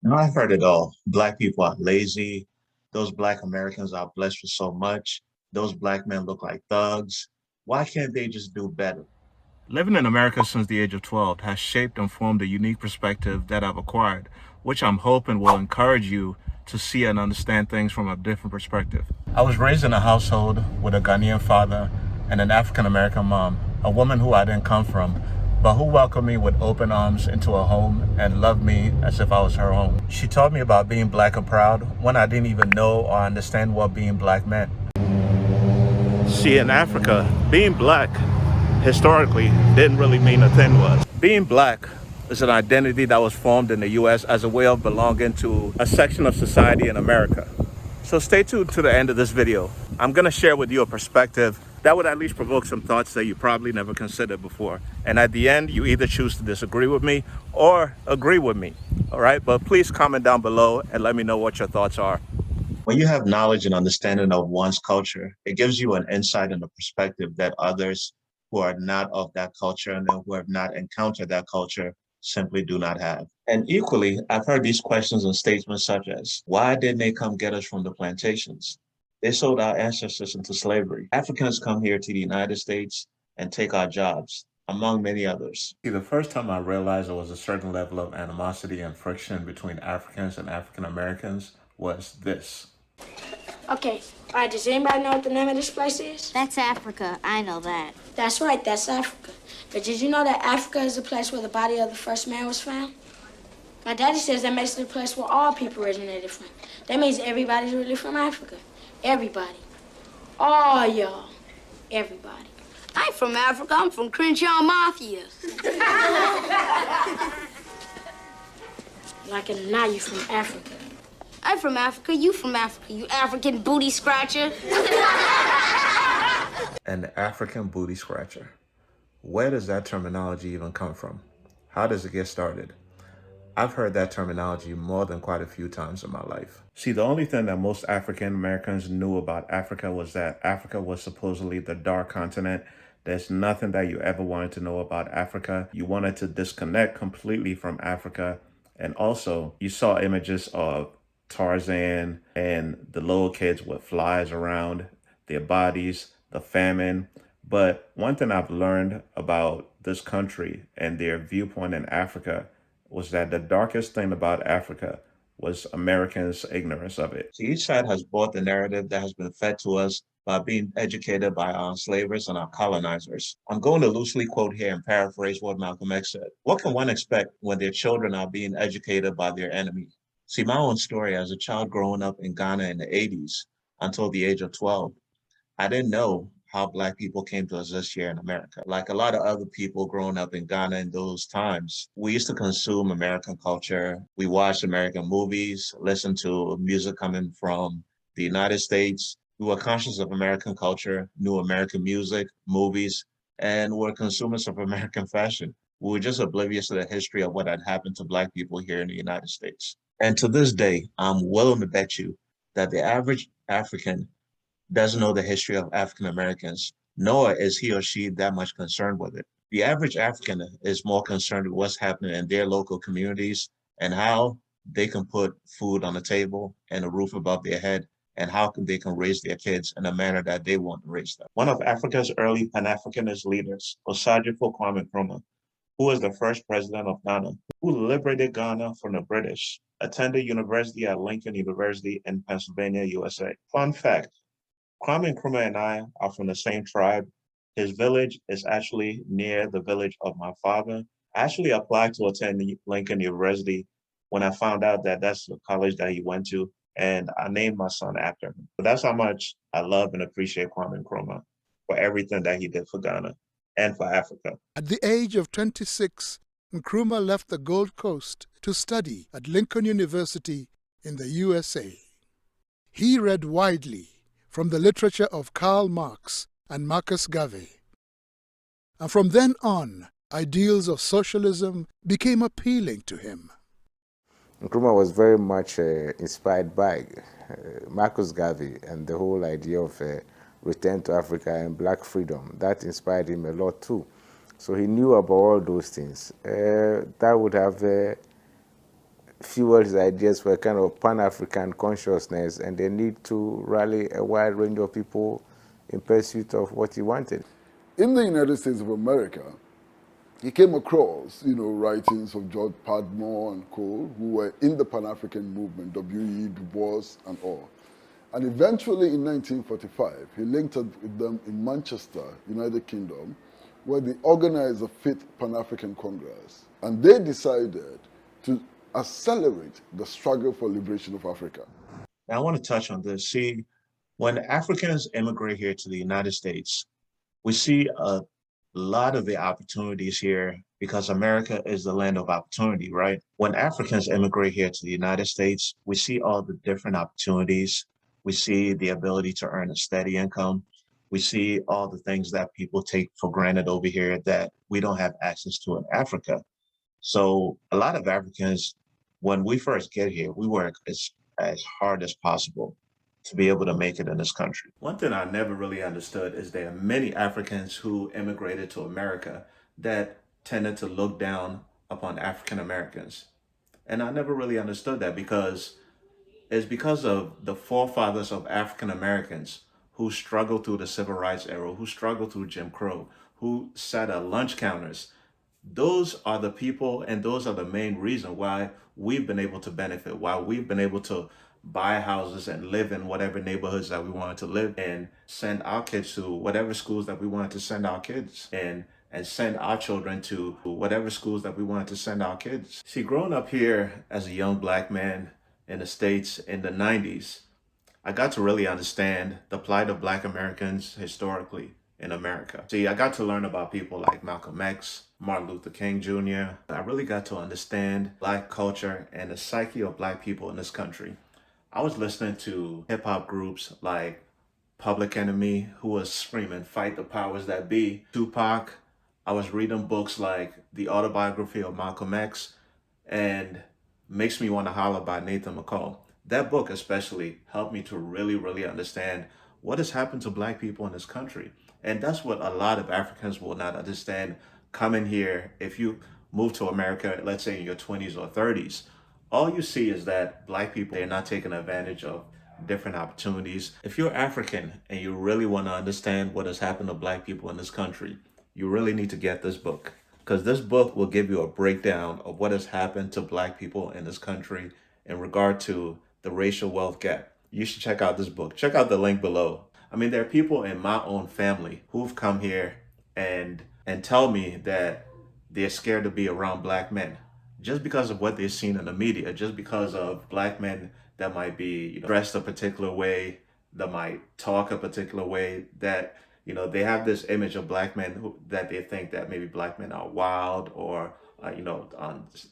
No, I've heard it all. Black people are lazy. Those Black Americans are blessed with so much. Those Black men look like thugs. Why can't they just do better? Living in America since the age of 12 has shaped and formed a unique perspective that I've acquired, which I'm hoping will encourage you to see and understand things from a different perspective. I was raised in a household with a Ghanaian father and an African American mom, a woman who I didn't come from, but who welcomed me with open arms into her home and loved me as if I was her own. She taught me about being black and proud when I didn't even know or understand what being black meant. See, in Africa, being black historically didn't really mean a thing to us. Being black is an identity that was formed in the US as a way of belonging to a section of society in America. So stay tuned to the end of this video. I'm gonna share with you a perspective that would at least provoke some thoughts that you probably never considered before. And at the end, you either choose to disagree with me or agree with me. All right, but please comment down below and let me know what your thoughts are. When you have knowledge and understanding of one's culture, it gives you an insight and a perspective that others who are not of that culture and who have not encountered that culture simply do not have. And equally, I've heard these questions and statements such as, why didn't they come get us from the plantations? They sold our ancestors into slavery. Africans come here to the United States and take our jobs, among many others. See, the first time I realized there was a certain level of animosity and friction between Africans and African Americans was this. Okay, all right, does anybody know what the name of this place is? That's Africa. I know that. That's right, that's Africa. But did you know that Africa is the place where the body of the first man was found? My daddy says that makes it the place where all people originated from. That means everybody's really from Africa. Everybody. All y'all. Everybody. I ain't from Africa. I'm from Crenshaw Mafia. Like it or not, you from Africa. I'm from Africa. You from Africa. You African booty scratcher. An African booty scratcher. Where does that terminology even come from? How does it get started? I've heard that terminology more than quite a few times in my life. See, the only thing that most African Americans knew about Africa was that Africa was supposedly the dark continent. There's nothing that you ever wanted to know about Africa. You wanted to disconnect completely from Africa. And also, you saw images of Tarzan and the little kids with flies around their bodies, the famine. But one thing I've learned about this country and their viewpoint in Africa was that the darkest thing about Africa was Americans' ignorance of it. So each side has bought the narrative that has been fed to us by being educated by our enslavers and our colonizers. I'm going to loosely quote here and paraphrase what Malcolm X said. What can one expect when their children are being educated by their enemy? See, my own story as a child growing up in Ghana in the 80s until the age of 12, I didn't know how Black people came to exist here in America. Like a lot of other people growing up in Ghana in those times, we used to consume American culture. We watched American movies, listened to music coming from the United States. We were conscious of American culture, knew American music, movies, and were consumers of American fashion. We were just oblivious to the history of what had happened to Black people here in the United States. And to this day, I'm willing to bet you that the average African doesn't know the history of African Americans, nor is he or she that much concerned with it. The average African is more concerned with what's happening in their local communities and how they can put food on the table and a roof above their head and how they can raise their kids in a manner that they want to raise them. One of Africa's early Pan-Africanist leaders was Sajifo Kwame Nkrumah, who was the first president of Ghana, who liberated Ghana from the British, attended university at Lincoln University in Pennsylvania, USA. Fun fact, Kwame Nkrumah and I are from the same tribe. His village is actually near the village of my father. I actually applied to attend Lincoln University when I found out that that's the college that he went to, and I named my son after him. But that's how much I love and appreciate Kwame Nkrumah for everything that he did for Ghana and for Africa. At the age of 26, Nkrumah left the Gold Coast to study at Lincoln University in the USA. He read widely from the literature of Karl Marx and Marcus Garvey. And from then on, ideals of socialism became appealing to him. Nkrumah was very much inspired by Marcus Garvey and the whole idea of return to Africa and black freedom. That inspired him a lot too. So he knew about all those things. That would have fueled his ideas for a kind of Pan-African consciousness and the need to rally a wide range of people in pursuit of what he wanted. In the United States of America, he came across, writings of George Padmore and co, who were in the Pan-African movement, W.E. Du Bois and all. And eventually in 1945, he linked up with them in Manchester, United Kingdom, where they organized a 5th Pan-African Congress. And they decided to accelerate the struggle for liberation of Africa. Now, I want to touch on this. See, when Africans immigrate here to the United States, we see a lot of the opportunities here because America is the land of opportunity, right? When Africans immigrate here to the United States, we see all the different opportunities. We see the ability to earn a steady income. We see all the things that people take for granted over here that we don't have access to in Africa. So a lot of Africans, when we first get here, we work as hard as possible to be able to make it in this country. One thing I never really understood is there are many Africans who immigrated to America that tended to look down upon African Americans. And I never really understood that because it's because of the forefathers of African Americans who struggled through the civil rights era, who struggled through Jim Crow, who sat at lunch counters. Those are the people and those are the main reason why we've been able to benefit, why we've been able to buy houses and live in whatever neighborhoods that we wanted to live in, send our kids to whatever schools that we wanted to send our kids in, and send our children to whatever schools that we wanted to send our kids. See, growing up here as a young Black man in the States in the 90s, I got to really understand the plight of Black Americans historically in America. See, I got to learn about people like Malcolm X, Martin Luther King Jr. I really got to understand Black culture and the psyche of Black people in this country. I was listening to hip hop groups like Public Enemy, who was screaming, "Fight the powers that be." Tupac. I was reading books like The Autobiography of Malcolm X and Makes Me Want to Holler by Nathan McCall. That book especially helped me to really understand what has happened to Black people in this country. And that's what a lot of Africans will not understand coming here. If you move to America, let's say in your 20s or 30s, all you see is that Black people, they're not taking advantage of different opportunities. If you're African and you really want to understand what has happened to Black people in this country, you really need to get this book, because this book will give you a breakdown of what has happened to Black people in this country in regard to the racial wealth gap. You should check out this book. Check out the link below. I mean, there are people in my own family who've come here and tell me that they're scared to be around Black men just because of what they've seen in the media, just because of Black men that might be dressed a particular way, that might talk a particular way, that they have this image of Black men that they think that maybe Black men are wild or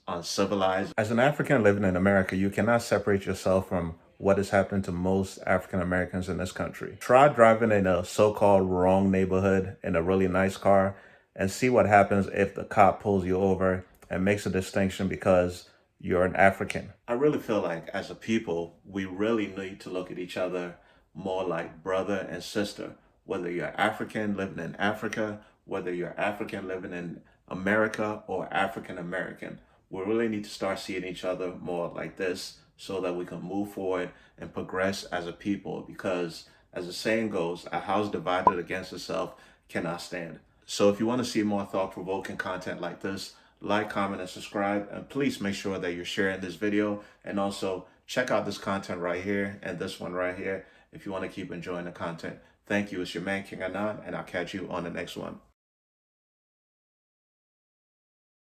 uncivilized. As an African living in America, you cannot separate yourself from what is happening to most African Americans in this country. Try driving in a so-called wrong neighborhood in a really nice car and see what happens if the cop pulls you over and makes a distinction because you're an African. I really feel like as a people, we really need to look at each other more like brother and sister. Whether you're African living in Africa, whether you're African living in America or African American, we really need to start seeing each other more like this so that we can move forward and progress as a people, because as the saying goes, a house divided against itself cannot stand. So if you want to see more thought-provoking content like this, like, comment, and subscribe, and please make sure that you're sharing this video, and also check out this content right here and this one right here if you want to keep enjoying the content. Thank you. It's your man, King Anan, and I'll catch you on the next one.